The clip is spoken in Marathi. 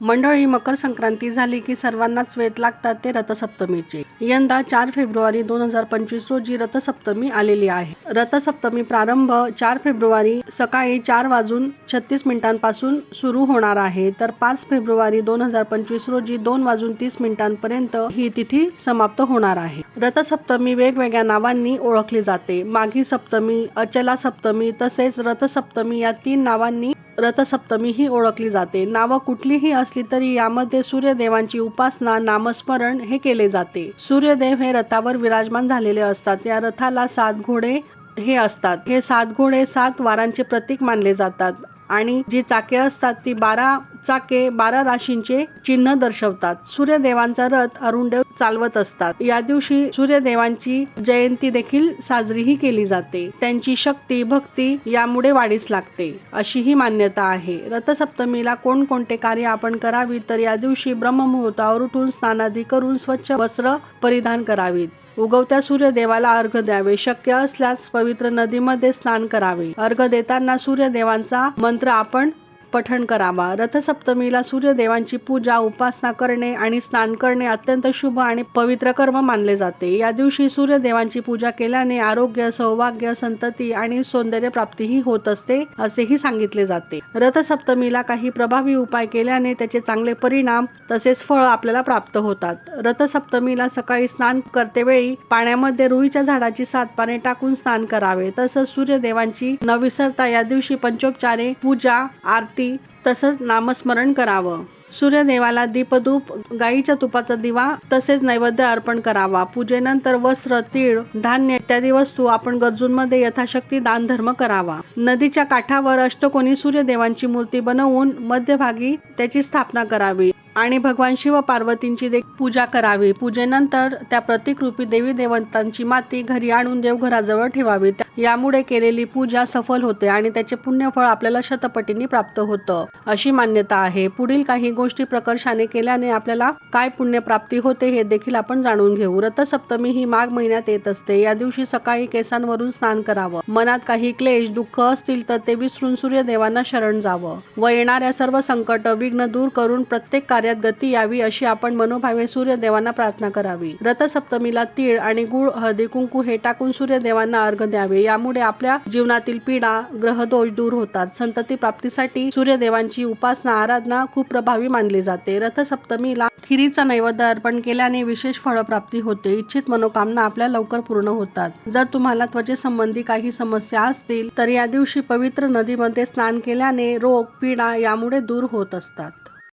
मंडळी, मकर संक्रांती झाली की सर्वांनाच वेध लागतात ते रथसप्तमीचे. यंदा 4 फेब्रुवारी 2025 रोजी रथसप्तमी आलेली आहे. रथसप्तमी प्रारंभ 4 फेब्रुवारी सकाळी 4:36 सुरू होणार आहे, तर 5 फेब्रुवारी 2025 रोजी 2:30 ही तिथी समाप्त होणार आहे. रथसप्तमी वेगवेगळ्या नावांनी ओळखली जाते. माघी सप्तमी, अचला सप्तमी तसेच रथसप्तमी या 3 नावांनी रथसप्तमी ही ओळखली जाते. नावं कुठलीही असली तरी यामध्ये सूर्यदेवांची उपासना, नामस्मरण हे केले जाते. सूर्यदेव हे रथावर विराजमान झालेले असतात. या रथाला 7 घोडे हे असतात. हे 7 घोडे 7 वारांचे प्रतीक मानले जातात आणि जी चाके असतात ती 12 चाके 12 राशींचे चिन्ह दर्शवतात. सूर्यदेवांचा रथ अरुणदेव चालवत असतात. या दिवशी सूर्यदेवांची जयंती देखील साजरीही केली जाते. त्यांची शक्ती भक्ती यामुळे वाढीस लागते अशी ही मान्यता आहे. रथसप्तमीला कोणकोणते कार्य आपण करावी, तर या दिवशी ब्रह्ममुहूर्तावर उठून स्नानादी करून स्वच्छ वस्त्र परिधान करावीत. उगवत्या सूर्यदेवाला अर्घ द्यावे. शक्य असल्यास पवित्र नदीमध्ये स्नान करावे. अर्घ देताना सूर्यदेवांचा मंत्र आपण पठण करावा. रथसप्तमीला सूर्यदेवांची पूजा, उपासना करणे आणि स्नान करणे अत्यंत शुभ आणि पवित्र कर्म मानले जाते. या दिवशी सूर्यदेवांची पूजा केल्याने आरोग्य, सौभाग्य, संतती आणि सौंदर्य प्राप्तीही होत असते असेही सांगितले जाते. रथसप्तमीला काही प्रभावी उपाय केल्याने त्याचे चांगले परिणाम तसेच फळ आपल्याला प्राप्त होतात. रथसप्तमीला सकाळी स्नान करतेवेळी पाण्यामध्ये रुईच्या झाडाची 7 पाने टाकून स्नान करावे. तसंच सूर्यदेवांची न विसरता या दिवशी पंचोपचारे, पूजा, आरती तसंच नामस्मरण करावं. सूर्यदेवाला दीपधूप, गाईच्या तुपाचा दिवा तसेच नैवेद्य अर्पण करावा. पूजेनंतर वस्त्र, तीळ, धान्य इत्यादी वस्तू आपण गरजूंमध्ये यथाशक्ती दान धर्म करावा. नदीच्या काठावर अष्टकोनी सूर्यदेवांची मूर्ती बनवून मध्यभागी त्याची स्थापना करावी आणि भगवान शिव पार्वतींची पूजा करावी. पूजेनंतर त्या प्रतीकरूपी देवी देवतांची माती घरी आणून देवघराजवळ ठेवावी. यामुळे केलेली पूजा सफल होते आणि त्याचे पुण्यफळ आपल्याला शतपटींनी प्राप्त होतं अशी मान्यता आहे. पुढील काही गोष्टी प्रकर्षाने केल्याने आपल्याला काय पुण्यप्राप्ती होते हे देखील आपण जाणून घेऊ. रथसप्तमी ही माघ महिन्यात येत असते. या दिवशी सकाळी केसांवरून स्नान करावं. मनात काही क्लेश, दुःख असतील तर ते विसरून सूर्यदेवांना शरण जावं व येणाऱ्या सर्व संकट, विघ्न दूर करून प्रत्येक कार्यात गती यावी अशी आपण मनोभावे सूर्यदेवांना प्रार्थना करावी. रथसप्तमीला तीळ आणि गुळ, हळदी कुंकू हे टाकून सूर्यदेवांना अर्घ द्यावे. यामुळे आपल्या जीवनातील पीडा, ग्रहदोष दूर होतात. संतती प्राप्तीसाठी सूर्यदेवांची उपासना, आराधना खूप प्रभावी मानली जाते. रथसप्तमीला खिरीचा नैवेद्य अर्पण केल्याने विशेष फळप्राप्ती होते. इच्छित मनोकामना आपल्या लवकर पूर्ण होतात. जर तुम्हाला त्वचेसंबंधी काही समस्या असतील तर या दिवशी पवित्र नदीमध्ये स्नान केल्याने रोग, पीडा यामुळे दूर होत असतात.